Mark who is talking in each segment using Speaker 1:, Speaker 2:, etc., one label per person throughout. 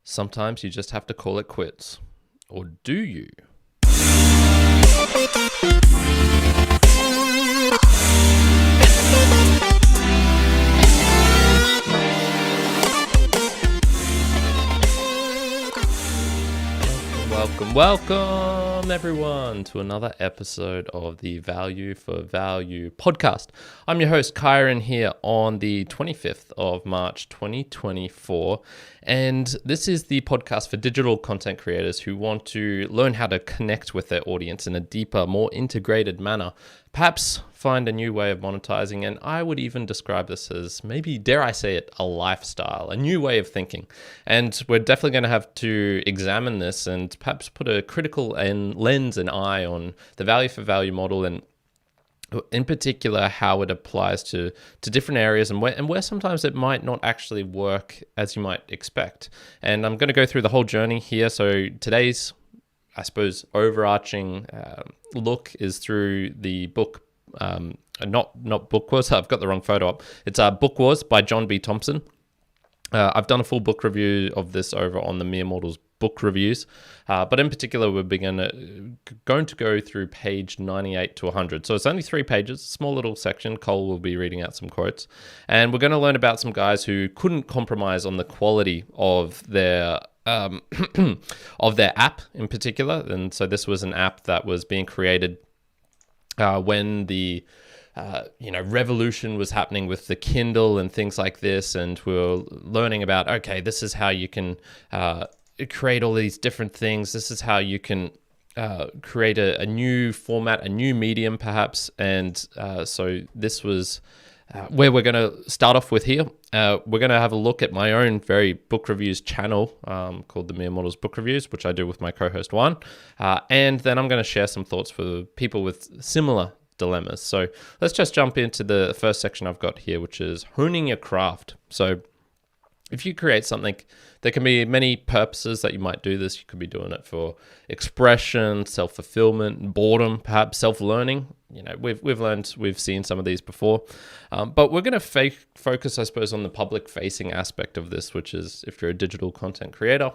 Speaker 1: Sometimes you just have to call it quits. Or do you? Welcome everyone to another episode of the Value for Value podcast. I'm your host Kyrin here on the 25th of March 2024, and this is the podcast for digital content creators who want to learn how to connect with their audience in a deeper, more integrated manner, perhaps find a new way of monetizing, and I would even describe this as maybe, dare I say it, a lifestyle, a new way of thinking. And we're definitely going to have to examine this and perhaps put a critical lens and eye on the value for value model, and in particular how it applies to different areas and where sometimes it might not actually work as you might expect. And I'm going to go through the whole journey here. So today's, I suppose, overarching look is through the book, not Book Wars. I've got the wrong photo up. It's Book Wars by John B. Thompson. I've done a full book review of this over on the Mere Mortals book reviews, but in particular, we're going to go through page 98 to 100. So it's only 3 pages, small little section. Cole will be reading out some quotes, and we're going to learn about some guys who couldn't compromise on the quality of their of their app in particular. And so this was an app that was being created when the revolution was happening with the Kindle and things like this, and we were learning about, okay, this is how you can create all these different things. This is how you can create a new format, a new medium perhaps. And so this was where we're going to start off with here. We're going to have a look at my own very book reviews channel called the Mere Mortals Book Reviews, which I do with my co-host Juan. And then I'm going to share some thoughts for people with similar dilemmas. So let's just jump into the first section I've got here, which is honing your craft. So if you create something, there can be many purposes that you might do this. You could be doing it for expression, self-fulfillment, boredom, perhaps self-learning. You know, we've seen some of these before, but we're going to focus, I suppose, on the public-facing aspect of this, which is if you're a digital content creator,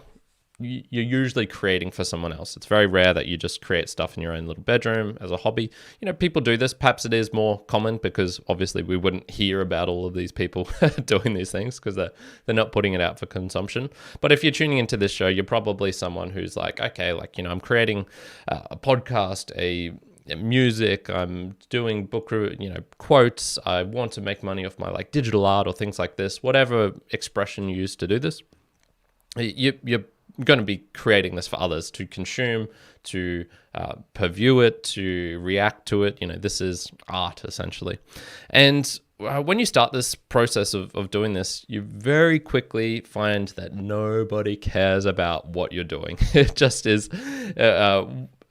Speaker 1: you're usually creating for someone else. It's very rare that you just create stuff in your own little bedroom as a hobby. You know, people do this. Perhaps it is more common because obviously we wouldn't hear about all of these people doing these things because they're not putting it out for consumption. But if you're tuning into this show, you're probably someone who's like, okay, like, you know, I'm creating a podcast, a music, I'm doing book, quotes. I want to make money off my like digital art or things like this, whatever expression you use to do this. You're going to be creating this for others to consume, to purview it, to react to it. You know, this is art essentially. And when you start this process of doing this, you very quickly find that nobody cares about what you're doing. It just is,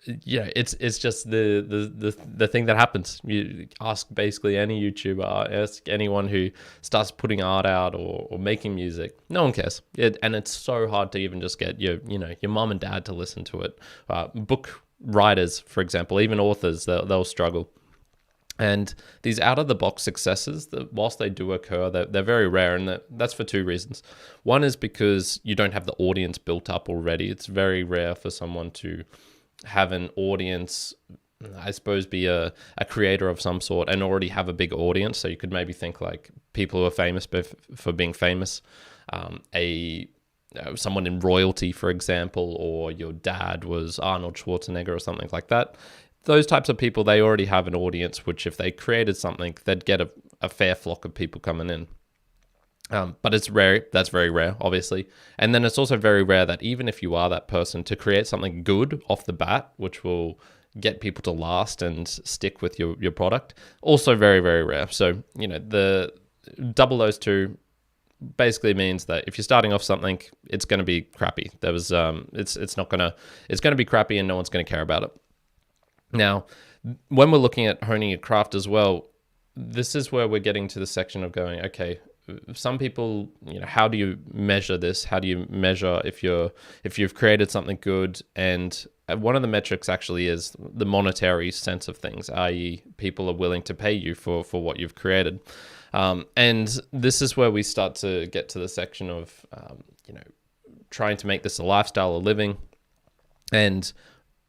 Speaker 1: it's just the thing that happens. You ask basically any YouTuber, ask anyone who starts putting art out or making music, no one cares. And it's so hard to even just get your mom and dad to listen to it. Book writers, for example, even authors, they'll struggle. And these out-of-the-box successes, whilst they do occur, they're very rare, and that's for 2 reasons. One is because you don't have the audience built up already. It's very rare for someone to have an audience, I suppose, be a creator of some sort and already have a big audience. So you could maybe think like people who are famous for being famous, someone in royalty, for example, or your dad was Arnold Schwarzenegger or something like that. Those types of people, they already have an audience, which if they created something, they'd get a fair flock of people coming in. But it's rare. That's very rare, obviously. And then it's also very rare that even if you are that person, to create something good off the bat, which will get people to last and stick with your product, also very, very rare. So, you know, the double those two basically means that if you're starting off something, it's going to be crappy. It's going to be crappy and no one's going to care about it. Now, when we're looking at honing your craft as well, this is where we're getting to the section of going, okay, some people, you know, how do you measure this? How do you measure if you've created something good? And one of the metrics actually is the monetary sense of things, i.e. people are willing to pay you for what you've created. And this is where we start to get to the section of, trying to make this a lifestyle, a living. And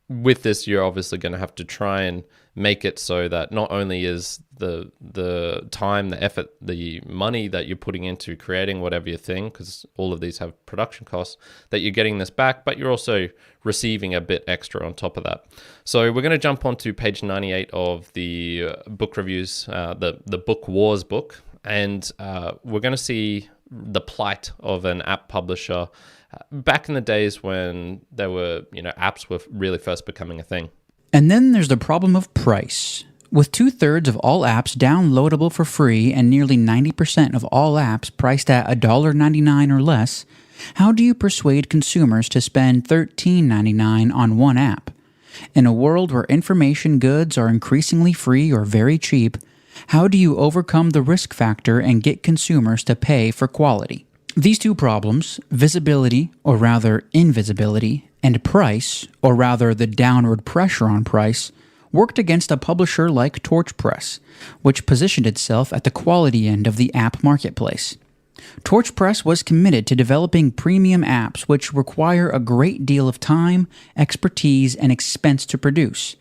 Speaker 1: with this, you're obviously going to have to try and make it so that not only is the time, the effort, the money that you're putting into creating whatever your thing, because all of these have production costs, that you're getting this back, but you're also receiving a bit extra on top of that. So we're going to jump onto page 98 of the book reviews, the Book Wars book, and we're going to see the plight of an app publisher back in the days when there were, apps were really first becoming a thing.
Speaker 2: And then there's the problem of price. With 2/3 of all apps downloadable for free and nearly 90% of all apps priced at $1.99 or less, how do you persuade consumers to spend $13.99 on one app? In a world where information goods are increasingly free or very cheap, how do you overcome the risk factor and get consumers to pay for quality? These two problems, visibility, or rather invisibility, and price, or rather the downward pressure on price, worked against a publisher like TorchPress, which positioned itself at the quality end of the app marketplace. TorchPress was committed to developing premium apps which require a great deal of time, expertise, and expense to produce.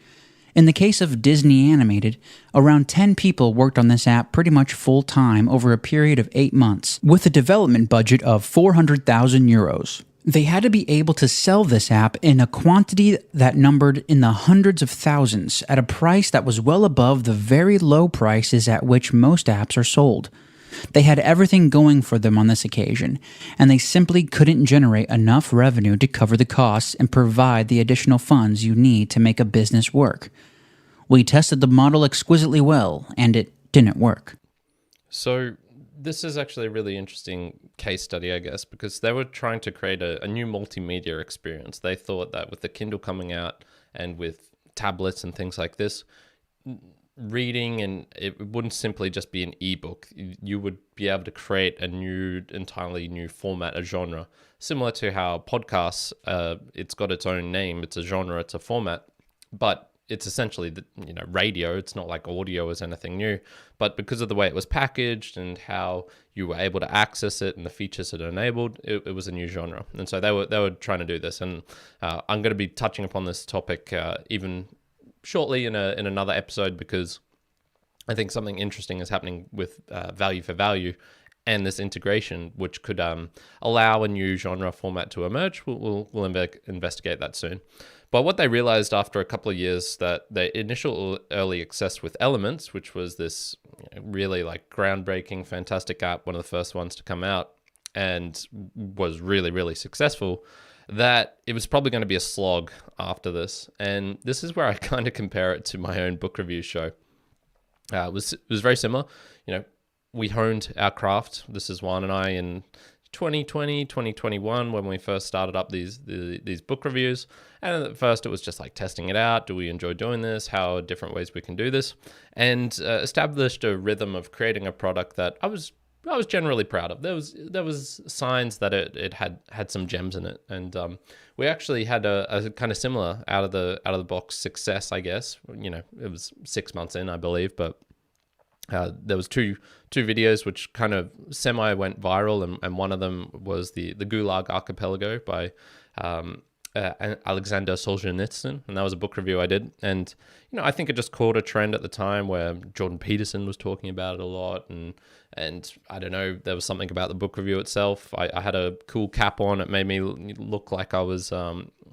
Speaker 2: In the case of Disney Animated, around 10 people worked on this app pretty much full-time over a period of 8 months, with a development budget of 400,000 euros. They had to be able to sell this app in a quantity that numbered in the hundreds of thousands at a price that was well above the very low prices at which most apps are sold. They had everything going for them on this occasion, and they simply couldn't generate enough revenue to cover the costs and provide the additional funds you need to make a business work. We tested the model exquisitely well, and it didn't work.
Speaker 1: So this is actually a really interesting case study, I guess, because they were trying to create a new multimedia experience. They thought that with the Kindle coming out and with tablets and things like this, reading, and it wouldn't simply just be an ebook. You would be able to create a entirely new format, a genre, similar to how podcasts, it's got its own name. It's a genre, it's a format, but it's essentially radio. It's not like audio is anything new, but because of the way it was packaged and how you were able to access it and the features it enabled, it was a new genre. And so they were trying to do this, and I'm going to be touching upon this topic even shortly in another episode, because I think something interesting is happening with value for value and this integration, which could allow a new genre format to emerge. We'll investigate that soon. But what they realized after a couple of years, that their initial early access with Elements, which was this really like groundbreaking, fantastic app, one of the first ones to come out, and was really, really successful, that it was probably going to be a slog after this. And this is where I kind of compare it to my own book review show. It was very similar. We honed our craft. This is Juan and I in 2020, 2021, when we first started up these book reviews. And at first it was just like testing it out. Do we enjoy doing this? How are different ways we can do this? And established a rhythm of creating a product that I was generally proud of. There was signs that it had some gems in it, and we actually had a kind of similar out of the box success, I guess. It was 6 months in, I believe, but there was two videos which kind of semi went viral, and one of them was the Gulag Archipelago by Alexander Solzhenitsyn, and that was a book review I did. And I think it just caught a trend at the time where Jordan Peterson was talking about it a lot, and I don't know, there was something about the book review itself. I had a cool cap on. It made me look like I was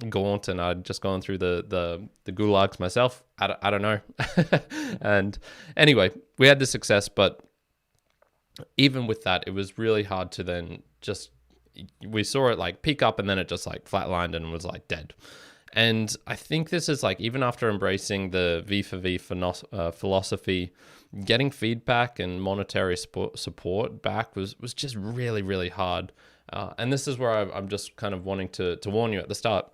Speaker 1: gaunt, and I'd just gone through the gulags myself. I don't know. And anyway, we had the success, but even with that, it was really hard to then just, we saw it like peak up and then it just like flatlined and was like dead. And I think this is like, even after embracing the V4V philosophy, getting feedback and monetary support back was just really, really hard. And this is where I'm just kind of wanting to warn you at the start.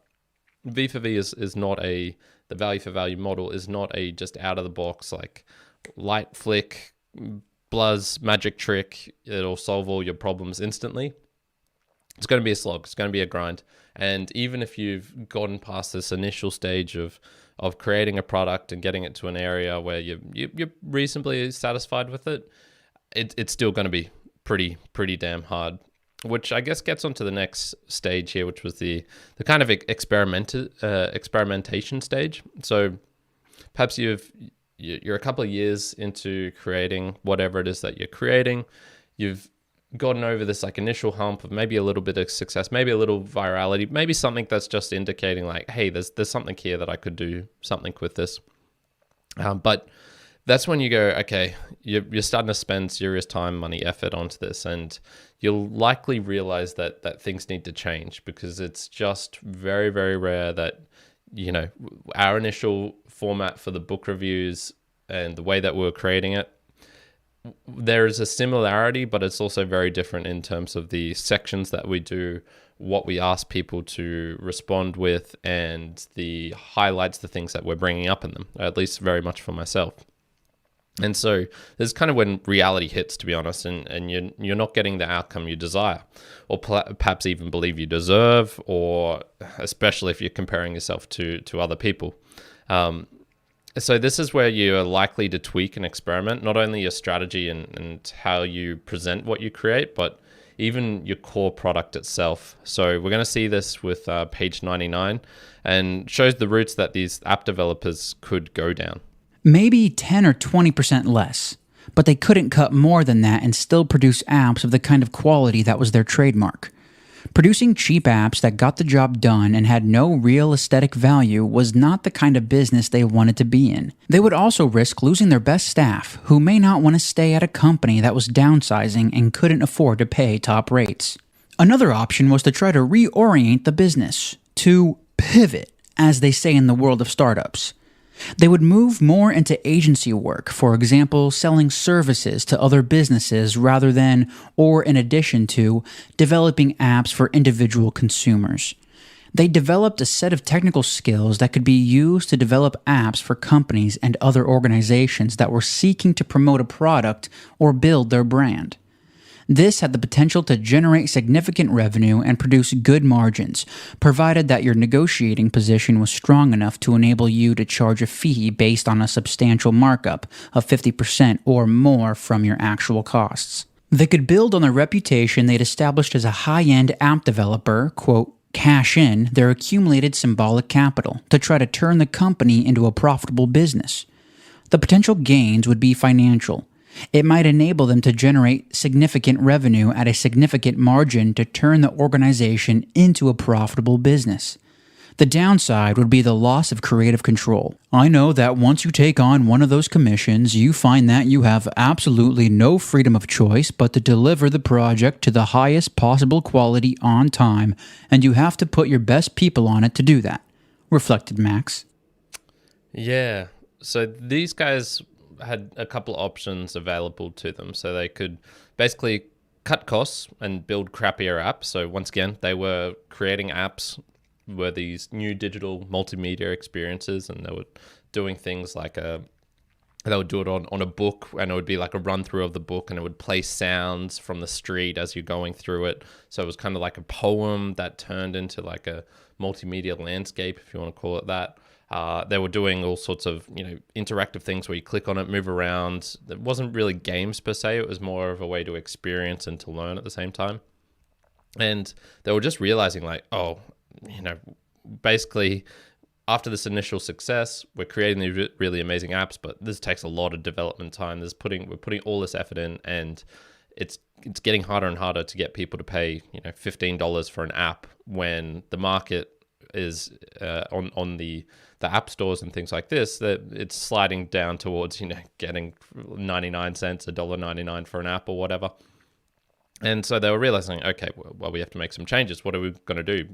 Speaker 1: V4V is not the value for value model is not a just out of the box, like light flick, bluzz, magic trick. It'll solve all your problems instantly. It's going to be a slog. It's going to be a grind. And even if you've gotten past this initial stage of creating a product and getting it to an area where you're reasonably satisfied with it, it's still going to be pretty damn hard. which I guess gets onto the next stage here, which was the kind of experimentation stage. So perhaps you're a couple of years into creating whatever it is that you're creating. You've gotten over this like initial hump of maybe a little bit of success, maybe a little virality, maybe something that's just indicating like, hey, there's something here that I could do something with this. But that's when you go, okay, you're starting to spend serious time, money, effort onto this, and you'll likely realize that things need to change, because it's just very, very rare that, our initial format for the book reviews and the way that we're creating it, there is a similarity, but it's also very different in terms of the sections that we do, what we ask people to respond with, and the highlights, the things that we're bringing up in them, at least very much for myself. And so this is kind of when reality hits, to be honest, and you're not getting the outcome you desire, or perhaps even believe you deserve, or especially if you're comparing yourself to other people. So this is where you are likely to tweak and experiment, not only your strategy and how you present what you create, but even your core product itself. So we're going to see this with page 99, and shows the routes that these app developers could go down.
Speaker 2: Maybe 10 or 20% less, but they couldn't cut more than that and still produce apps of the kind of quality that was their trademark. Producing cheap apps that got the job done and had no real aesthetic value was not the kind of business they wanted to be in. They would also risk losing their best staff, who may not want to stay at a company that was downsizing and couldn't afford to pay top rates. Another option was to try to reorient the business, to pivot, as they say in the world of startups. They would move more into agency work, for example, selling services to other businesses rather than, or in addition to, developing apps for individual consumers. They developed a set of technical skills that could be used to develop apps for companies and other organizations that were seeking to promote a product or build their brand. This had the potential to generate significant revenue and produce good margins, provided that your negotiating position was strong enough to enable you to charge a fee based on a substantial markup of 50% or more from your actual costs. They could build on the reputation they'd established as a high-end app developer, quote, cash in their accumulated symbolic capital to try to turn the company into a profitable business. The potential gains would be financial. It might enable them to generate significant revenue at a significant margin to turn the organization into a profitable business. The downside would be the loss of creative control. I know that once you take on one of those commissions, you find that you have absolutely no freedom of choice but to deliver the project to the highest possible quality on time, and you have to put your best people on it to do that, reflected Max.
Speaker 1: Yeah, so these guys had a couple of options available to them. So they could basically cut costs and build crappier apps. So once again, they were creating apps, were these new digital multimedia experiences, and they were doing things like they would do it on a book, and it would be like a run through of the book, and it would play sounds from the street as you're going through it. So it was kind of like a poem that turned into like a multimedia landscape, if you want to call it that. They were doing all sorts of, interactive things where you click on it, move around. It wasn't really games per se. It was more of a way to experience and to learn at the same time. And they were just realizing like, basically after this initial success, we're creating these really amazing apps, but this takes a lot of development time. We're putting all this effort in, and it's getting harder and harder to get people to pay, $15 for an app when the market is on the app stores and things like this, that it's sliding down towards, getting 99 cents, $1.99 for an app or whatever. And so they were realizing, okay, well, we have to make some changes. What are we going to do?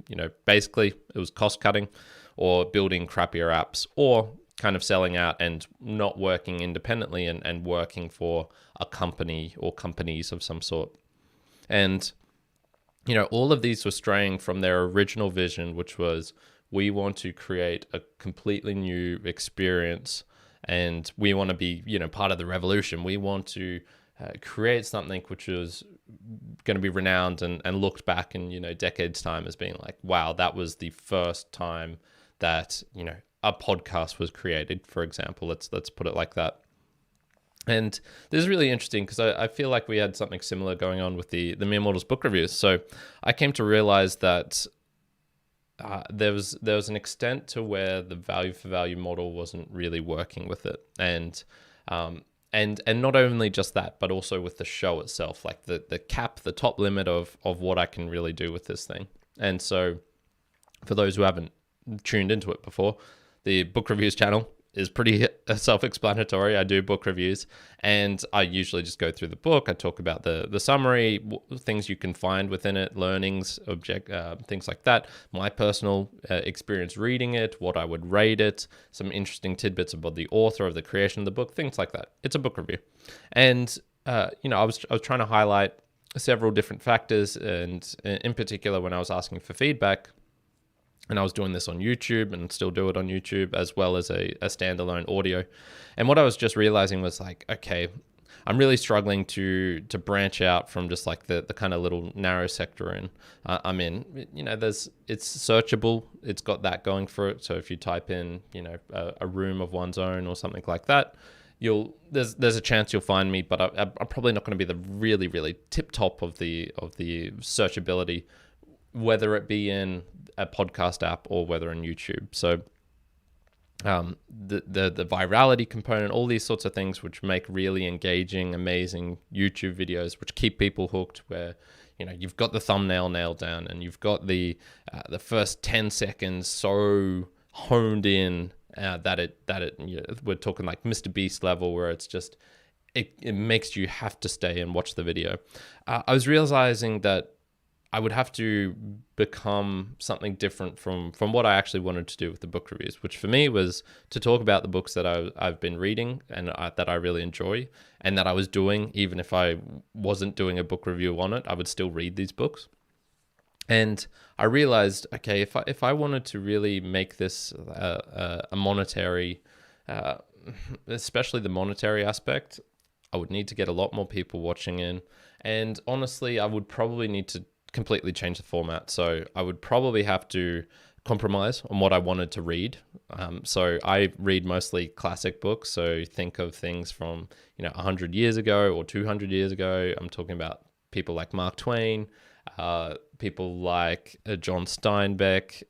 Speaker 1: Basically it was cost cutting or building crappier apps, or kind of selling out and not working independently and working for a company or companies of some sort. And all of these were straying from their original vision, which was, we want to create a completely new experience, and we want to be, part of the revolution. We want to create something which is going to be renowned and looked back in, decades time as being like, wow, that was the first time that, a podcast was created, for example. Let's put it like that. And this is really interesting because I feel like we had something similar going on with the Mere Mortals book reviews. So I came to realize that there was an extent to where the value for value model wasn't really working with it, and not only just that, but also with the show itself, like the cap, the top limit of what I can really do with this thing. And so, for those who haven't tuned into it before, the book reviews channel is pretty self-explanatory. I do book reviews, and I usually just go through the book. I talk about the summary, things you can find within it, learnings, things like that, my personal experience reading it, what I would rate it, some interesting tidbits about the author of the creation of the book, things like that. It's a book review. And I was trying to highlight several different factors, and in particular when I was asking for feedback, and I was doing this on YouTube and still do it on YouTube, as well as a standalone audio. And what I was just realizing was like, okay, I'm really struggling to branch out from just like the kind of little narrow sector I'm in. It's searchable. It's got that going for it. So if you type in, a room of one's own or something like that, there's a chance you'll find me, but I'm probably not going to be the really, really tip top of the searchability, whether it be in a podcast app or whether on YouTube. So the virality component, all these sorts of things which make really engaging, amazing YouTube videos, which keep people hooked, where you've got the thumbnail nailed down and you've got the first 10 seconds so honed in that we're talking like Mr. Beast level, where it's just it makes you have to stay and watch the video. I was realizing that I would have to become something different from what I actually wanted to do with the book reviews, which for me was to talk about the books that I've been reading and that I really enjoy, and that I was doing. Even if I wasn't doing a book review on it, I would still read these books. And I realized, okay, if I wanted to really make this a monetary, especially the monetary aspect, I would need to get a lot more people watching in. And honestly, I would probably need to completely change the format. So I would probably have to compromise on what I wanted to read. So I read mostly classic books. So think of things from 100 years ago or 200 years ago. I'm talking about people like Mark Twain, people like John Steinbeck,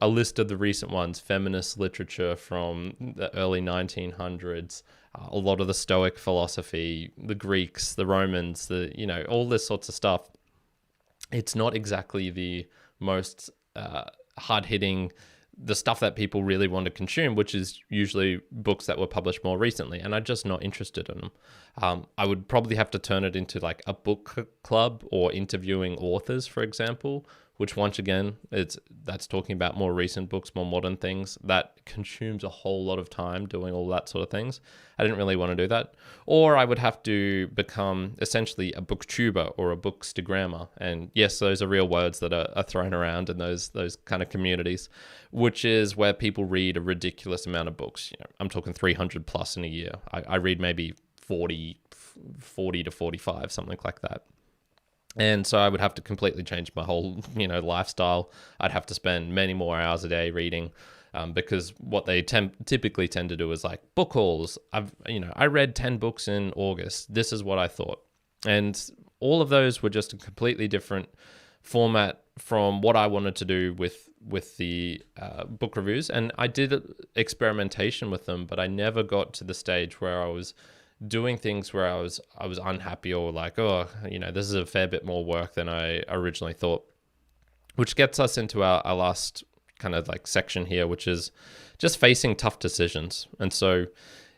Speaker 1: a list of the recent ones, feminist literature from the early 1900s, a lot of the Stoic philosophy, the Greeks, the Romans, all this sorts of stuff. It's not exactly the most hard-hitting, the stuff that people really want to consume, which is usually books that were published more recently, and I'm just not interested in them. I would probably have to turn it into like a book club or interviewing authors, for example, which once again, that's talking about more recent books, more modern things. That consumes a whole lot of time doing all that sort of things. I didn't really want to do that. Or I would have to become essentially a booktuber or a bookstagrammer. And yes, those are real words that are thrown around in those kind of communities, which is where people read a ridiculous amount of books. I'm talking 300 plus in a year. I read maybe 40 to 45, something like that. And so I would have to completely change my whole, lifestyle. I'd have to spend many more hours a day reading, because what they typically tend to do is like book hauls. I read 10 books in August. This is what I thought. And all of those were just a completely different format from what I wanted to do with the book reviews. And I did experimentation with them, but I never got to the stage where I was doing things where I was unhappy or like, this is a fair bit more work than I originally thought, which gets us into our last kind of like section here, which is just facing tough decisions. And so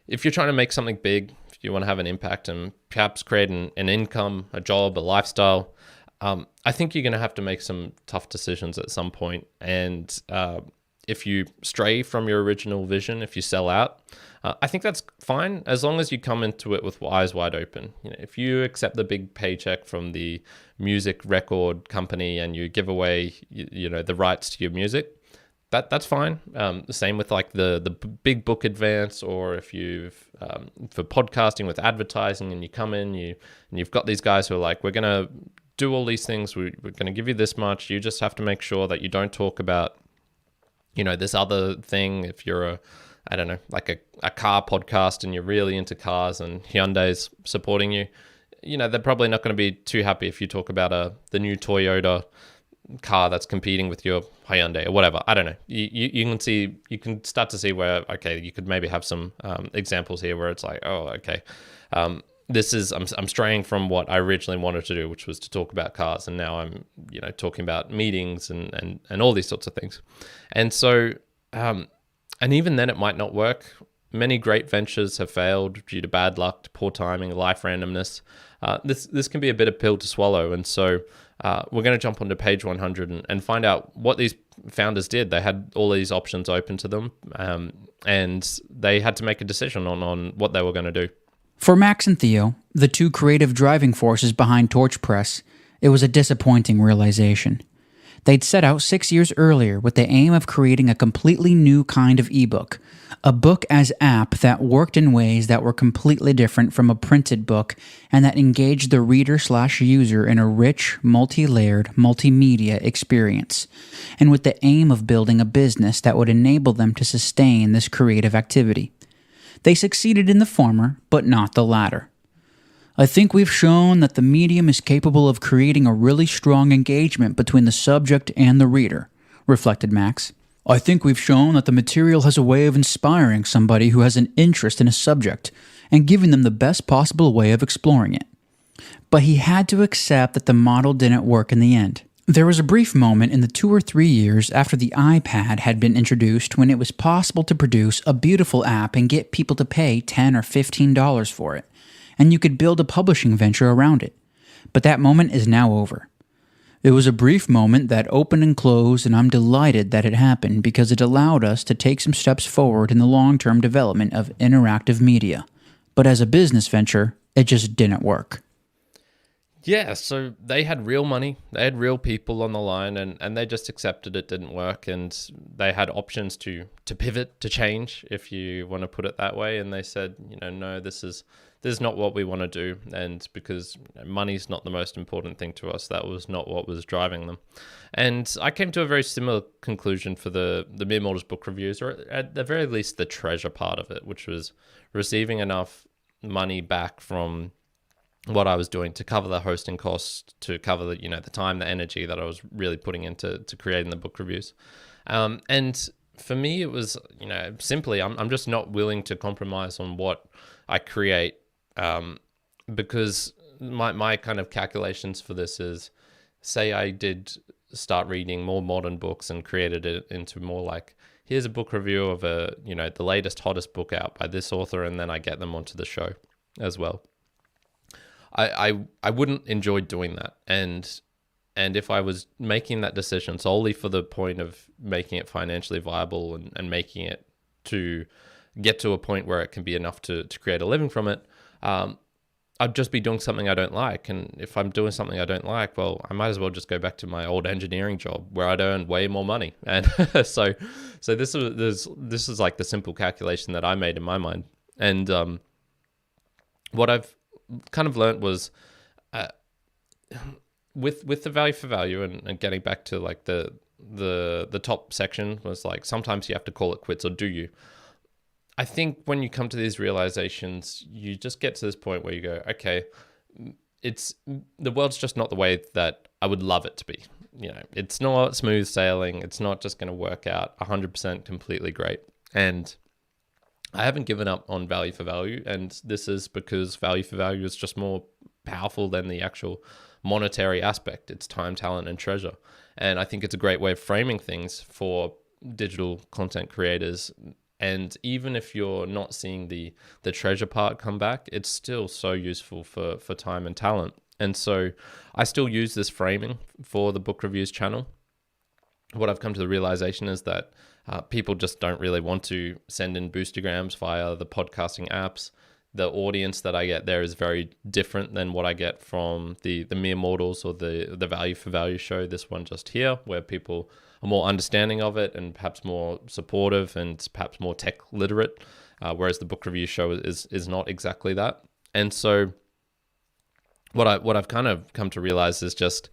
Speaker 1: if you're trying to make something big, if you want to have an impact and perhaps create an income, a job, a lifestyle, I think you're going to have to make some tough decisions at some point. And if you stray from your original vision, if you sell out, I think that's fine as long as you come into it with eyes wide open. If you accept the big paycheck from the music record company and you give away, the rights to your music, that's fine. The same with like the big book advance, or if you've for podcasting with advertising and you come in, and you've got these guys who are like, we're gonna do all these things, we're gonna give you this much. You just have to make sure that you don't talk about this other thing. If you're I don't know, like a car podcast and you're really into cars and Hyundai's supporting you, they're probably not going to be too happy if you talk about the new Toyota car that's competing with your Hyundai or whatever. I don't know. You can start to see where, okay, you could maybe have some examples here where it's like, oh, okay, I'm straying from what I originally wanted to do, which was to talk about cars, and now I'm talking about meetings and all these sorts of things. And so and even then it might not work. Many great ventures have failed due to bad luck, poor timing, life randomness. This can be a bitter pill to swallow. And so we're going to jump onto page 100 and find out what these founders did. They had all these options open to them, and they had to make a decision on what they were going to do.
Speaker 2: For Max and Theo, the two creative driving forces behind Torch Press, it was a disappointing realization. They'd set out 6 years earlier with the aim of creating a completely new kind of ebook, a book as app that worked in ways that were completely different from a printed book and that engaged the reader/user in a rich, multi-layered, multimedia experience, and with the aim of building a business that would enable them to sustain this creative activity. They succeeded in the former, but not the latter. I think we've shown that the medium is capable of creating a really strong engagement between the subject and the reader, reflected Max. I think we've shown that the material has a way of inspiring somebody who has an interest in a subject and giving them the best possible way of exploring it. But he had to accept that the model didn't work in the end. There was a brief moment in the 2 or 3 years after the iPad had been introduced when it was possible to produce a beautiful app and get people to pay $10 or $15 for it, and you could build a publishing venture around it. But that moment is now over. It was a brief moment that opened and closed, and I'm delighted that it happened because it allowed us to take some steps forward in the long-term development of interactive media. But as a business venture, it just didn't work.
Speaker 1: Yeah, so they had real money, they had real people on the line, and they just accepted it didn't work, and they had options to pivot, to change, if you want to put it that way, and they said, no, this is not what we want to do, and because money's not the most important thing to us, that was not what was driving them. And I came to a very similar conclusion for the Mere Mortals book reviews, or at the very least the treasure part of it, which was receiving enough money back from what I was doing to cover the hosting costs, to cover the the time, the energy that I was really putting into creating the book reviews. And for me, it was simply I'm just not willing to compromise on what I create, because my kind of calculations for this is, say I did start reading more modern books and created it into more like, here's a book review of the latest hottest book out by this author, and then I get them onto the show as well. I wouldn't enjoy doing that, and if I was making that decision solely for the point of making it financially viable and making it to get to a point where it can be enough to create a living from it, I'd just be doing something I don't like. And if I'm doing something I don't like, well, I might as well just go back to my old engineering job where I'd earn way more money. And so this is like the simple calculation that I made in my mind. And what I've kind of learned was with the value for value and getting back to like the top section was like, sometimes you have to call it quits, or do you? I think when you come to these realizations, you just get to this point where you go, okay, the world's just not the way that I would love it to be. It's not smooth sailing. It's not just going to work out 100% completely great. And I haven't given up on value for value, and this is because value for value is just more powerful than the actual monetary aspect. It's time, talent, and treasure. And I think it's a great way of framing things for digital content creators. And even if you're not seeing the treasure part come back, it's still so useful for time and talent. And so I still use this framing for the book reviews channel. What I've come to the realization is that people just don't really want to send in boostagrams via the podcasting apps. The audience that I get there is very different than what I get from the Mere Mortals or the Value for Value show, this one just here, where people are more understanding of it and perhaps more supportive and perhaps more tech literate, whereas the book review show is not exactly that. And so what I've kind of come to realize is just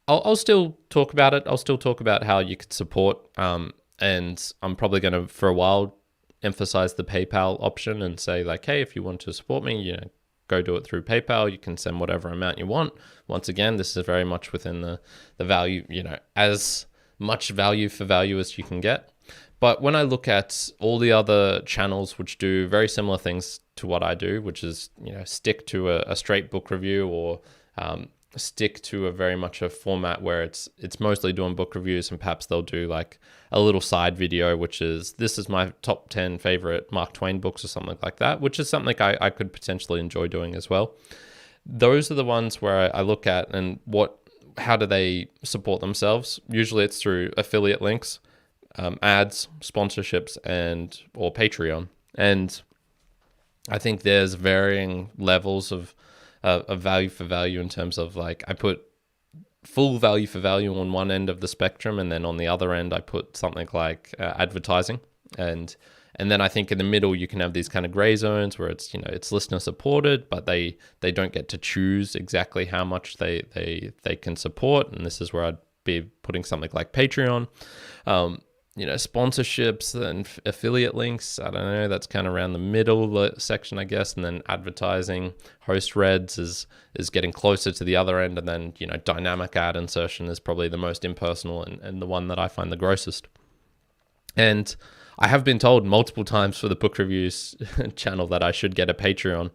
Speaker 1: I'll still talk about it. I'll still talk about how you could support, and I'm probably going to, for a while, emphasize the PayPal option and say like, hey, if you want to support me, go do it through PayPal. You can send whatever amount you want. Once again, this is very much within the value, as much value for value as you can get. But when I look at all the other channels which do very similar things to what I do, which is, stick to a straight book review, or stick to a very much a format where it's mostly doing book reviews, and perhaps they'll do like a little side video, which is, this is my top 10 favorite Mark Twain books or something like that, which is something I could potentially enjoy doing as well. Those are the ones where I look at and how do they support themselves? Usually it's through affiliate links, ads, sponsorships, or Patreon. And I think there's varying levels of value for value in terms of, like, I put full value for value on one end of the spectrum, and then on the other end I put something like advertising, and then I think in the middle you can have these kind of gray zones where it's it's listener supported, but they don't get to choose exactly how much they can support, and this is where I'd be putting something like Patreon. Sponsorships and affiliate links, I don't know, that's kind of around the middle section, I guess. And then advertising, host reds is getting closer to the other end. And then, dynamic ad insertion is probably the most impersonal and the one that I find the grossest. And I have been told multiple times for the book reviews channel that I should get a Patreon.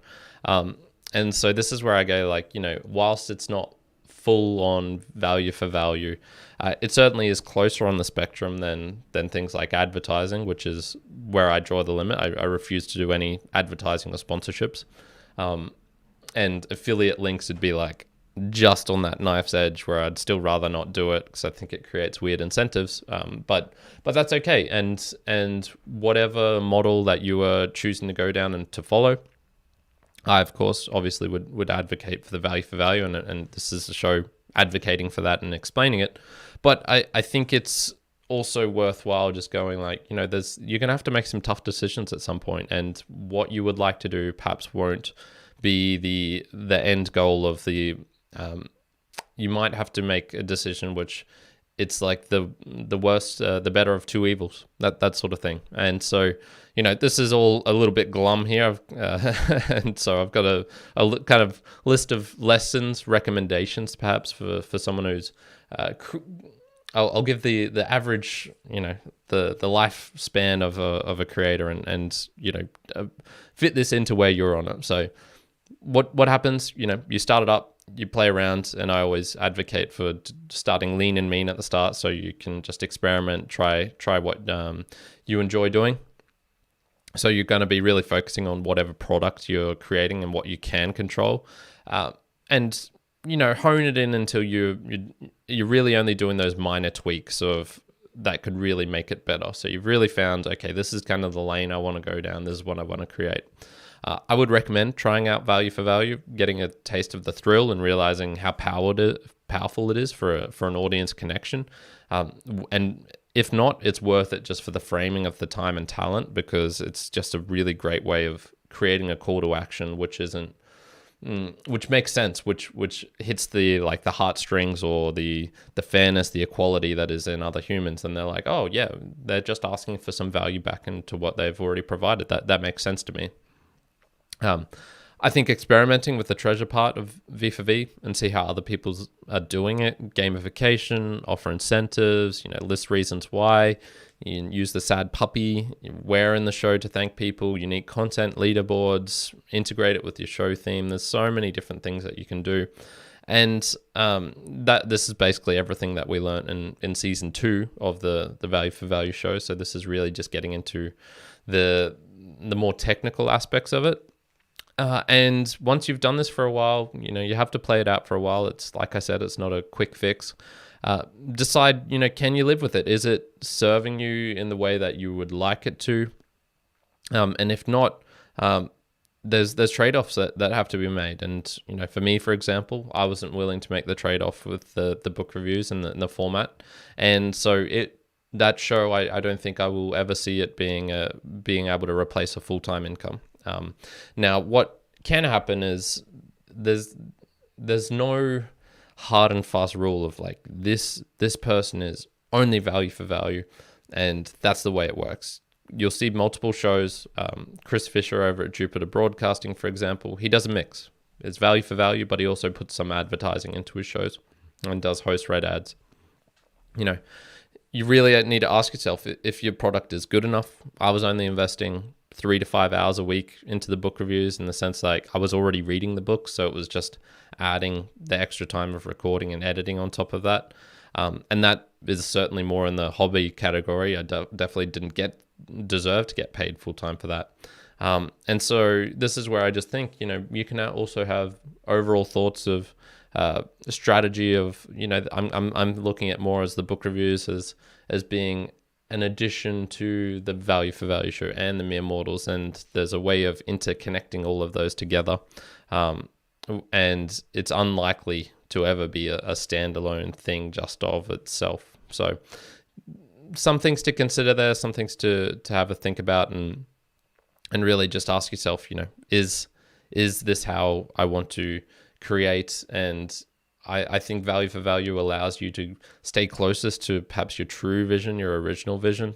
Speaker 1: And so this is where I go, like, whilst it's not full on value for value, it certainly is closer on the spectrum than things like advertising, which is where I draw the limit. I refuse to do any advertising or sponsorships. And affiliate links would be like just on that knife's edge, where I'd still rather not do it because I think it creates weird incentives. But that's okay. And whatever model that you are choosing to go down and to follow, I, of course, obviously would advocate for the value for value, and this is a show advocating for that and explaining it. But I think it's also worthwhile just going, like, you're going to have to make some tough decisions at some point, and what you would like to do perhaps won't be the end goal of the, you might have to make a decision which it's like the worst, the better of two evils, that sort of thing. And so, this is all a little bit glum here. And so I've got a kind of list of lessons, recommendations, perhaps for someone who's, I'll give the average, the lifespan of a creator and fit this into where you're on it. So what happens, you start it up, you play around, and I always advocate for starting lean and mean at the start, so you can just experiment, try what you enjoy doing. So you're going to be really focusing on whatever product you're creating and what you can control, and hone it in until you're really only doing those minor tweaks of that could really make it better. So you've really found, okay, this is kind of the lane I want to go down. This is what I want to create. I would recommend trying out value for value, getting a taste of the thrill and realizing how powerful it is for an audience connection. And if not, it's worth it just for the framing of the time and talent, because it's just a really great way of creating a call to action, which makes sense, which hits the heartstrings, or the fairness, the equality that is in other humans. And they're like, oh yeah, they're just asking for some value back into what they've already provided. That makes sense to me. I think experimenting with the treasure part of V4V and see how other people are doing it, gamification, offer incentives, list reasons why, you can use the sad puppy, where in the show to thank people, unique content, leaderboards, integrate it with your show theme. There's so many different things that you can do. And this is basically everything that we learned in season 2 of the Value for Value show. So this is really just getting into the more technical aspects of it. And once you've done this for a while, you have to play it out for a while. It's, like I said, it's not a quick fix. Decide, can you live with it? Is it serving you in the way that you would like it to? And if not, there's trade-offs that have to be made. And, for me, for example, I wasn't willing to make the trade-off with the book reviews and the format. And so that show, I don't think I will ever see it being able to replace a full-time income. Now, what can happen is there's no hard and fast rule of like this person is only value for value, and that's the way it works. you'll see multiple shows. Chris Fisher over at Jupiter Broadcasting, for example, he does a mix. It's value for value, but he also puts some advertising into his shows and does host read ads. You really need to ask yourself if your product is good enough. I was only investing 3 to 5 hours a week into the book reviews, in the sense like I was already reading the book, so it was just adding the extra time of recording and editing on top of that. And that is certainly more in the hobby category. I definitely didn't deserve to get paid full time for that. And so this is where I just think, you can also have overall thoughts of strategy of, I'm looking at more as the book reviews as being an addition to the value for value show and the Mere Mortals, and there's a way of interconnecting all of those together. And it's unlikely to ever be a standalone thing just of itself. So some things to consider there, some things to have a think about, and really just ask yourself, is this how I want to create? And I think value for value allows you to stay closest to perhaps your true vision, your original vision.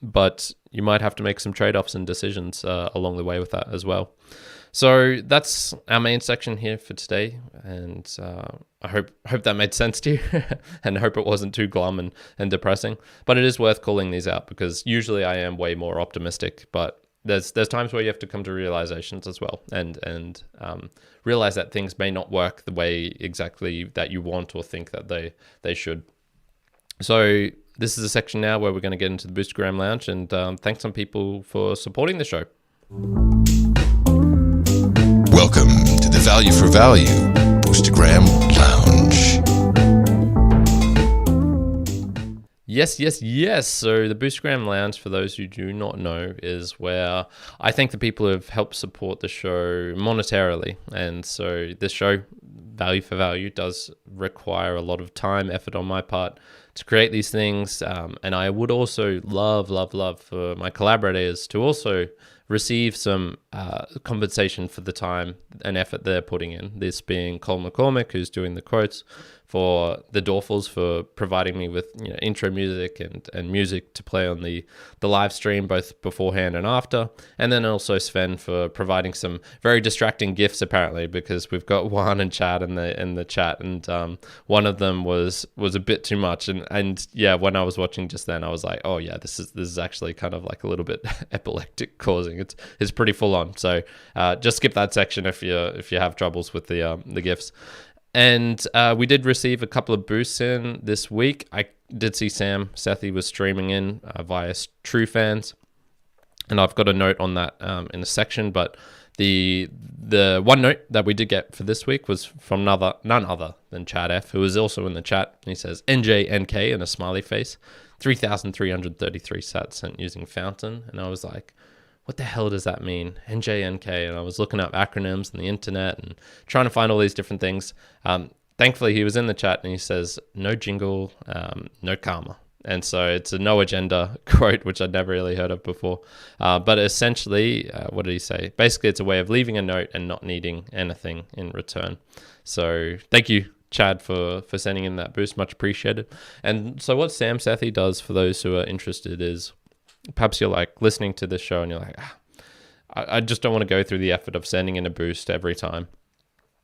Speaker 1: But you might have to make some trade-offs and decisions along the way with that as well. So that's our main section here for today. And I hope that made sense to you and I hope it wasn't too glum and depressing. But it is worth calling these out because usually I am way more optimistic, but there's times where you have to come to realizations as well and realize that things may not work the way exactly that you want or think that they should. So this is a section now where we're going to get into the Boostagram Lounge, and thanks some people for supporting the show.
Speaker 3: Welcome to the Value for Value Boostagram Lounge.
Speaker 1: Yes. So the Boostagram Lounge, for those who do not know, is where I thank the people who have helped support the show monetarily. And so this show, Value for Value, does require a lot of time, effort on my part to create these things. And I would also love for my collaborators to also receive some compensation for the time and effort they're putting in. This being Cole McCormick, who's doing the quotes, for the Doerfels for providing me with intro music and music to play on the live stream, both beforehand and after. And then also Sven for providing some very distracting GIFs, apparently, because we've got Juan and Chad in the chat, and one of them was a bit too much. And yeah, when I was watching just then, I was like, oh yeah, this is actually kind of like a little bit epileptic causing. It's pretty full on. So just skip that section if you have troubles with the GIFs. And we did receive a couple of boosts in this week. I did see Sam Sethi was streaming in via True Fans, and I've got a note on that in a section. But the one note that we did get for this week was from none other than Chad F, who was also in the chat. And he says NJNK and a smiley face, 3,333 sats sent using Fountain, and I was like, what the hell does that mean? NJNK. And I was looking up acronyms on the internet and trying to find all these different things. Thankfully, he was in the chat and he says, no jingle, no karma. And so it's a no agenda quote, which I'd never really heard of before. But essentially, what did he say? Basically, it's a way of leaving a note and not needing anything in return. So thank you, Chad, for sending in that boost. Much appreciated. And so what Sam Sethi does, for those who are interested, is perhaps you're like listening to this show and you're like, I just don't want to go through the effort of sending in a boost every time.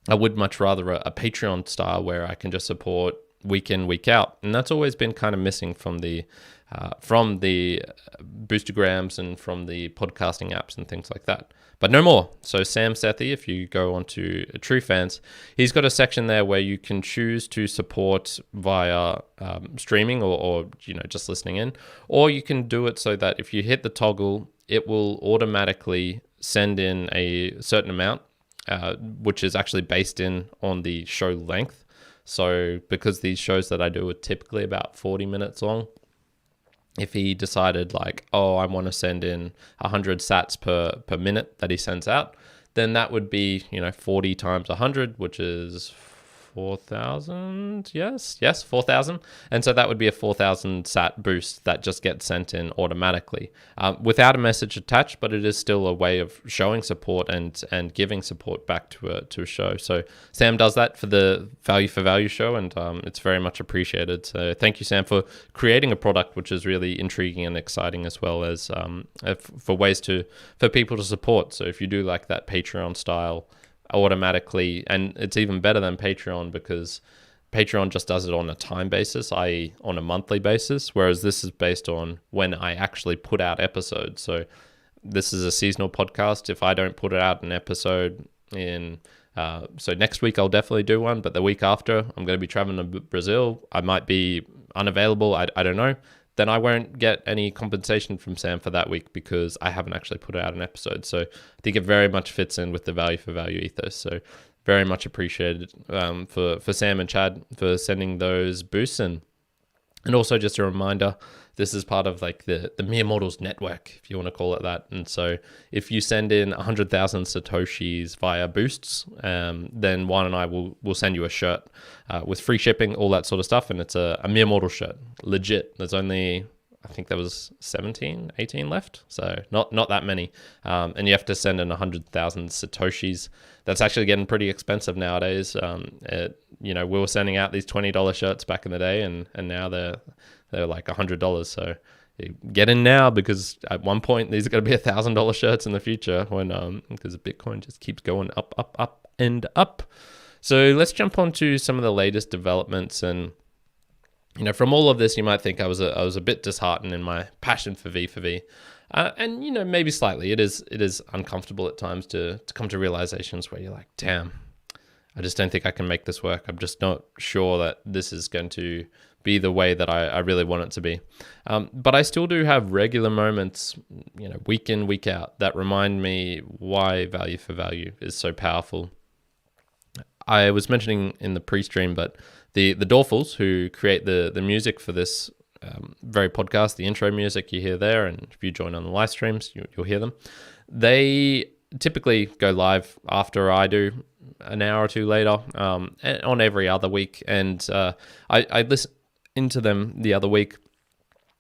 Speaker 1: I would much rather a Patreon style where I can just support week in, week out. And that's always been kind of missing from the Boostagrams and from the podcasting apps and things like that. But no more. So Sam Sethi, if you go onto True Fans, he's got a section there where you can choose to support via streaming or just listening in, or you can do it so that if you hit the toggle, it will automatically send in a certain amount, which is actually based on the show length. So because these shows that I do are typically about 40 minutes long, if he decided like, oh, I want to send in 100 sats per minute that he sends out, then that would be, 40 times 100, which is 4,000. Yes, 4,000. And so that would be a 4,000 sat boost that just gets sent in automatically without a message attached, but it is still a way of showing support and giving support back to a show. So Sam does that for the Value for Value show, and it's very much appreciated. So thank you, Sam, for creating a product which is really intriguing and exciting, as well as for ways for people to support. So if you do like that Patreon style, automatically, and it's even better than Patreon because Patreon just does it on a time basis, i.e. on a monthly basis, whereas this is based on when I actually put out episodes. So this is a seasonal podcast. If I don't put out an episode in so next week I'll definitely do one, but the week after I'm going to be traveling to Brazil. I might be unavailable. I don't know. Then I won't get any compensation from Sam for that week because I haven't actually put out an episode. So I think it very much fits in with the Value for Value ethos. So very much appreciated for Sam and Chad for sending those boosts in. And also just a reminder, this is part of like the Mere Mortals network, if you want to call it that. And so if you send in 100,000 Satoshis via boosts, then Juan and I will send you a shirt with free shipping, all that sort of stuff. And it's a Mere Mortal shirt, legit. There's only, I think there was 17, 18 left. So not that many. And you have to send in 100,000 Satoshis. That's actually getting pretty expensive nowadays. We were sending out these $20 shirts back in the day, and now they're like $100. So get in now, because at one point these are going to be $1,000 shirts in the future because Bitcoin just keeps going up and up. So let's jump on to some of the latest developments. And from all of this, you might think I was a bit disheartened in my passion for V4V. And maybe slightly. It is uncomfortable at times to come to realizations where you're like, damn, I just don't think I can make this work. I'm just not sure that this is going to be the way that I really want it to be. But I still do have regular moments, week in, week out, that remind me why Value for Value is so powerful. I was mentioning in the pre-stream, but the Doerfels, who create the music for this very podcast, the intro music you hear there, and if you join on the live streams, you'll hear them. They typically go live after I do, an hour or two later, on every other week. And I listened into them the other week,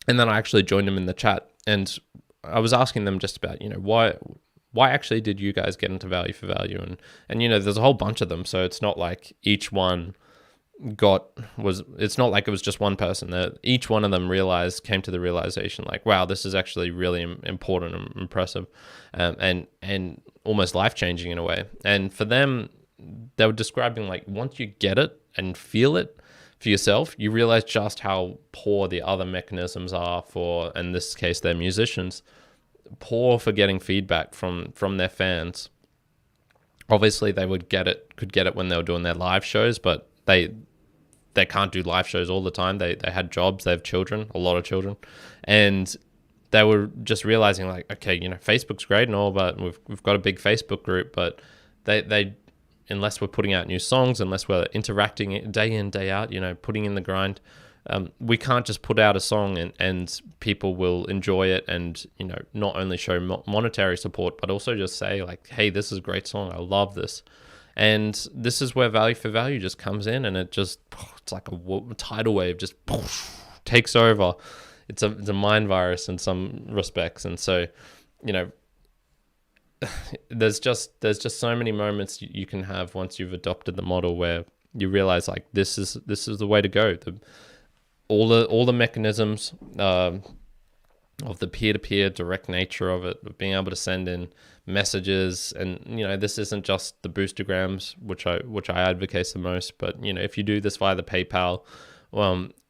Speaker 1: and then I actually joined them in the chat, and I was asking them just about, why actually did you guys get into Value for Value? And there's a whole bunch of them, so it's not like each one it's not like it was just one person. Each one of them came to the realization like, wow, this is actually really important and impressive, and almost life-changing in a way. And for them, they were describing like, once you get it and feel it for yourself, you realize just how poor the other mechanisms are for, in this case, their musicians, poor for getting feedback from their fans. Obviously, they could get it when they were doing their live shows, but they can't do live shows all the time. They had jobs, they have children, a lot of children, and they were just realizing like, okay, Facebook's great and all, but we've got a big Facebook group, but they unless we're putting out new songs, unless we're interacting day in, day out, putting in the grind, we can't just put out a song and people will enjoy it and, not only show monetary support, but also just say like, hey, this is a great song, I love this. And this is where Value for Value just comes in, and it's like a tidal wave just takes over. It's a mind virus in some respects. And so, there's just so many moments you can have once you've adopted the model where you realize like, this is the way to go. All the mechanisms of the peer-to-peer direct nature of it, of being able to send in messages, and this isn't just the Boostagrams, which I advocate the most, but if you do this via the PayPal,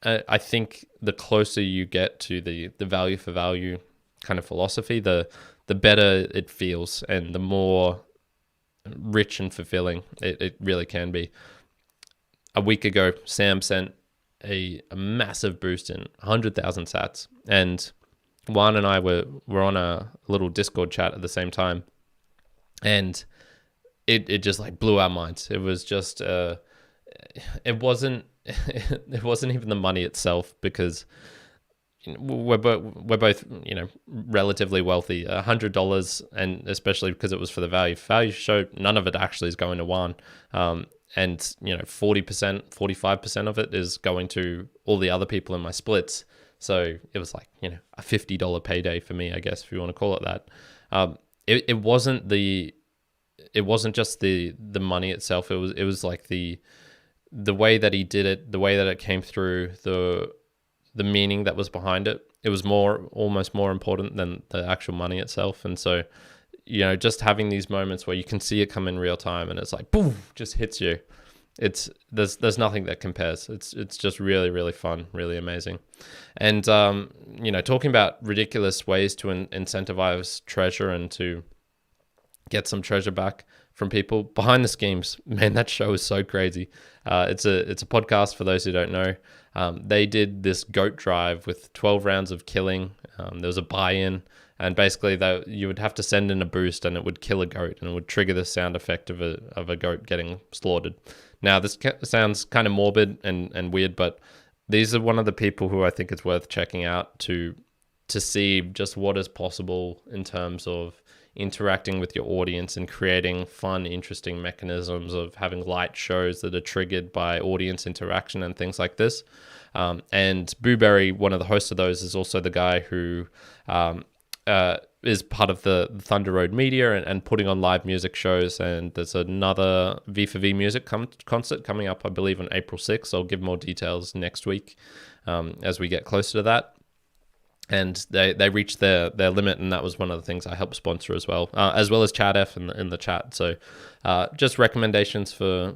Speaker 1: I think the closer you get to the Value for Value kind of philosophy, the better it feels, and the more rich and fulfilling it really can be. A week ago, Sam sent a massive boost in 100,000 sats, and Juan and I were on a little Discord chat at the same time, and it just like blew our minds. It was just it wasn't even the money itself, because we're both relatively wealthy. $100, and especially because it was for the value show, none of it actually is going to Juan. and 40%, 45% of it is going to all the other people in my splits. So it was like, a $50 payday for me, I guess, if you want to call it that. It wasn't just the money itself. It was like the way that he did it, the way that it came through, the meaning that was behind it. It was almost more important than the actual money itself. And so, just having these moments where you can see it come in real time and it's like, boom, just hits you. There's nothing that compares. It's just really, really fun, really amazing. And, talking about ridiculous ways to incentivize treasure and to get some treasure back from people behind the schemes, man, that show is so crazy. It's a podcast for those who don't know. They did this goat drive with 12 rounds of killing. There was a buy-in, and basically you would have to send in a boost and it would kill a goat and it would trigger the sound effect of a goat getting slaughtered. Now, this sounds kind of morbid and weird, but these are one of the people who I think it's worth checking out to see just what is possible in terms of interacting with your audience and creating fun, interesting mechanisms of having light shows that are triggered by audience interaction and things like this. And Booberry, one of the hosts of those, is also the guy who is part of the Thunder Road Media and putting on live music shows. And there's another V4V music concert coming up, I believe, on April 6th. I'll give more details next week as we get closer to that. And they reached their limit, and that was one of the things I helped sponsor as well as Chad F in the chat. So just recommendations for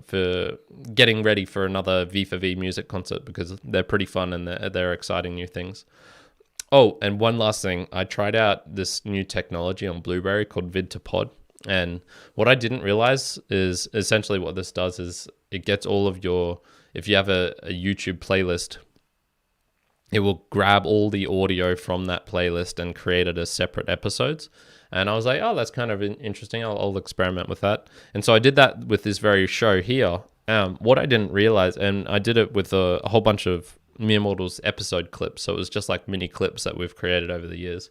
Speaker 1: getting ready for another V4V music concert, because they're pretty fun and they're exciting new things. Oh, and one last thing. I tried out this new technology on Blueberry called Vid2Pod. And what I didn't realize is essentially what this does is it gets all of if you have a YouTube playlist, it will grab all the audio from that playlist and create it as separate episodes. And I was like, oh, that's kind of interesting. I'll experiment with that. And so I did that with this very show here. What I didn't realize, and I did it with a whole bunch of Mere Mortals episode clips. So it was just like mini clips that we've created over the years.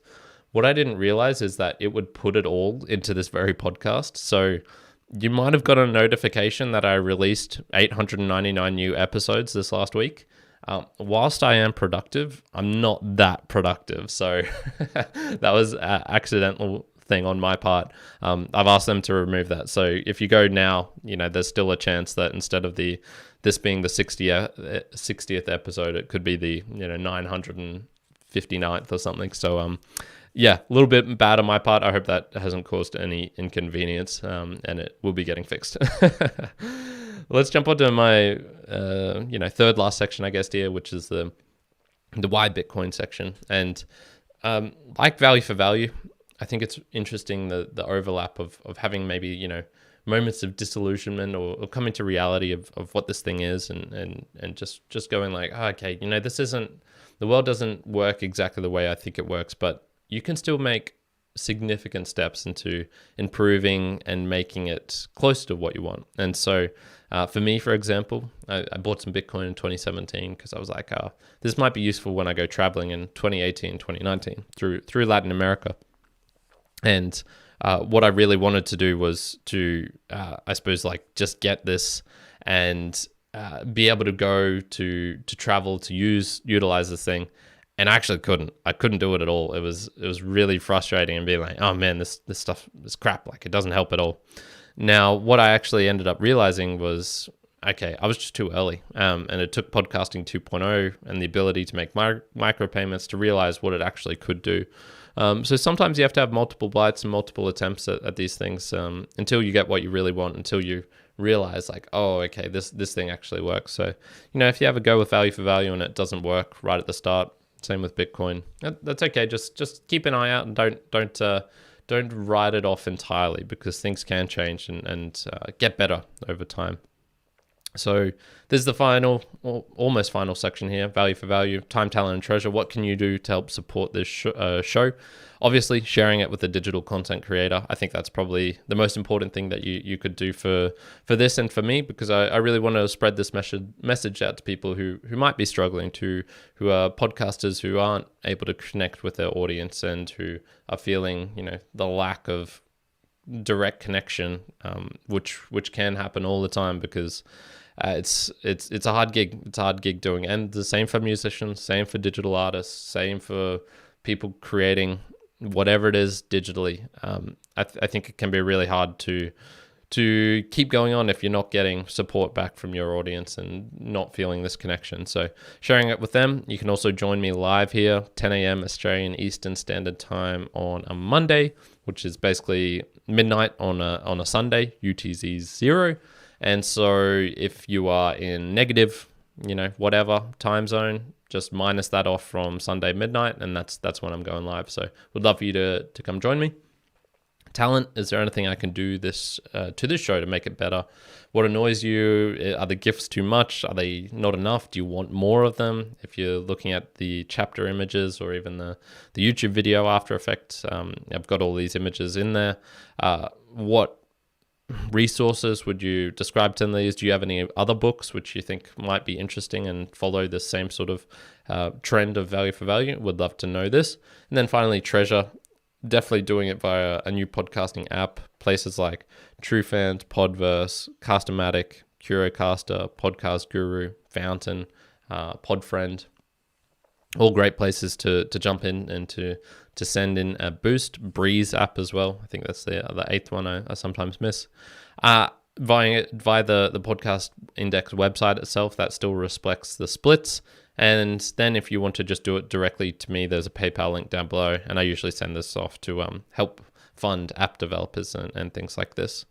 Speaker 1: What I didn't realize is that it would put it all into this very podcast. So you might have got a notification that I released 899 new episodes this last week. Whilst I am productive, I'm not that productive. So that was an accidental thing on my part. I've asked them to remove that. So if you go now, there's still a chance that instead of this being the 60th episode, it could be the 959th or something. So yeah, a little bit bad on my part. I hope that hasn't caused any inconvenience, and it will be getting fixed. Let's jump onto my third last section, I guess, here, which is the why Bitcoin section. And like value for value, I think it's interesting the overlap of having maybe moments of disillusionment or coming to reality of what this thing is, and just going like, oh, okay, the world doesn't work exactly the way I think it works, but you can still make significant steps into improving and making it close to what you want. And so for me, for example, I bought some Bitcoin in 2017 because I was like, this might be useful when I go traveling in 2018, 2019 through Latin America. And what I really wanted to do was to, I suppose, like just get this and be able to go to travel to utilize this thing. And I actually couldn't. I couldn't do it at all. It was really frustrating and being like, oh man, this stuff is crap. Like it doesn't help at all. Now, what I actually ended up realizing was, okay, I was just too early. And it took podcasting 2.0 and the ability to make micropayments to realize what it actually could do. So sometimes you have to have multiple bites and multiple attempts at these things until you get what you really want, until you realize like, oh, okay, this thing actually works. So, if you have a go with value for value and it doesn't work right at the start, same with Bitcoin, that's okay. Just keep an eye out and don't write it off entirely, because things can change and get better over time. So this is the final, or almost final section here, value for value, time, talent, and treasure. What can you do to help support this show? Obviously, sharing it with a digital content creator. I think that's probably the most important thing that you could do for this and for me, because I really want to spread this message out to people who might be struggling, who are podcasters who aren't able to connect with their audience and who are feeling, the lack of direct connection, which can happen all the time because it's a hard gig. It's a hard gig doing, and the same for musicians, same for digital artists, same for people creating whatever it is digitally. I think it can be really hard to keep going on if you're not getting support back from your audience and not feeling this connection. So sharing it with them. You can also join me live here, 10 a.m. Australian Eastern Standard Time on a Monday, which is basically midnight on a Sunday, UTC 0. And so if you are in negative, whatever time zone, just minus that off from Sunday midnight, and that's when I'm going live. So would love for you to come join me. Talent, is there anything I can do to this show to make it better? What annoys you? Are the GIFs too much? Are they not enough? Do you want more of them? If you're looking at the chapter images or even the YouTube video After Effects, I've got all these images in there. What resources would you describe to these? Do you have any other books which you think might be interesting and follow the same sort of trend of value for value? Would love to know this. And then finally, treasure. Definitely doing it via a new podcasting app. Places like TrueFans, Podverse, Castomatic, Curocaster, Podcast Guru, Fountain, Podfriend. All great places to jump in and to send in a boost. Breeze app as well. I think that's the eighth one I sometimes miss. Via the Podcast Index website itself, that still reflects the splits. And then if you want to just do it directly to me, there's a PayPal link down below. And I usually send this off to help fund app developers and things like this.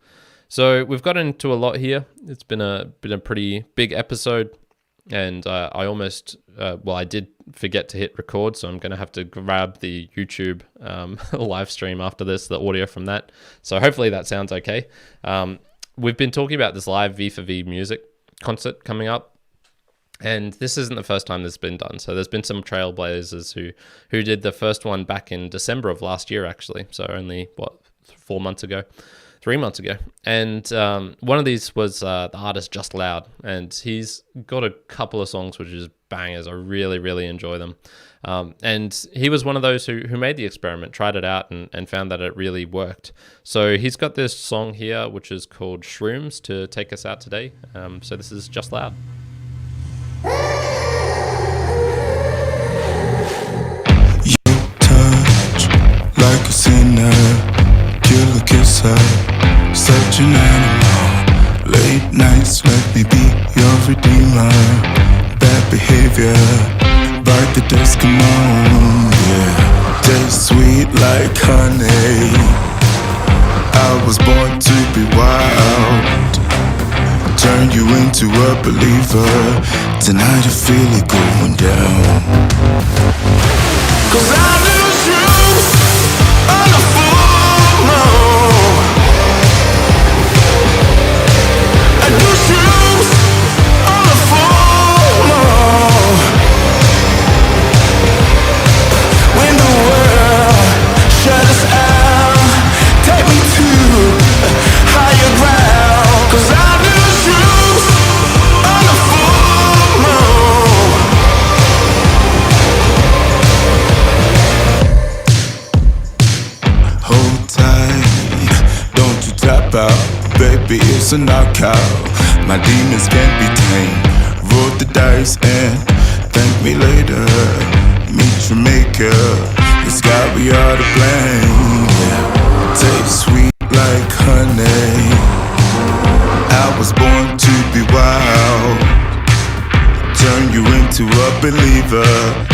Speaker 1: So we've got into a lot here. It's been a pretty big episode. And I almost, I did forget to hit record. So I'm going to have to grab the YouTube live stream after this, the audio from that. So hopefully that sounds okay. We've been talking about this live V4V music concert coming up. And this isn't the first time this has been done. So there's been some trailblazers who did the first one back in December of last year, actually. So only, 3 months ago. And one of these was the artist Just Loud. And he's got a couple of songs which is bangers. I really, really enjoy them. And he was one of those who made the experiment, tried it out and found that it really worked. So he's got this song here, which is called Shrooms, to take us out today. So this is Just Loud.
Speaker 4: You touch like a sinner, killer kisser, such an animal. Late nights let me be your redeemer. Bad behavior, bite the dust, come on, yeah. Taste sweet like honey. I was born to be wild. Turn you into a believer. Tonight I feel it going down. 'Cause I do shrooms on the full moon. I do shrooms on the full moon. When the world shut us out, take me to higher ground. 'Cause I do shrooms on the full moon. Hold tight, don't you tap out, baby, it's a knockout. My demons can't be tamed. Roll the dice and thank me later. Meet your maker, it's got we all to blame. Yeah. Taste sweet like honey. I was born to be wild. Turn you into a believer.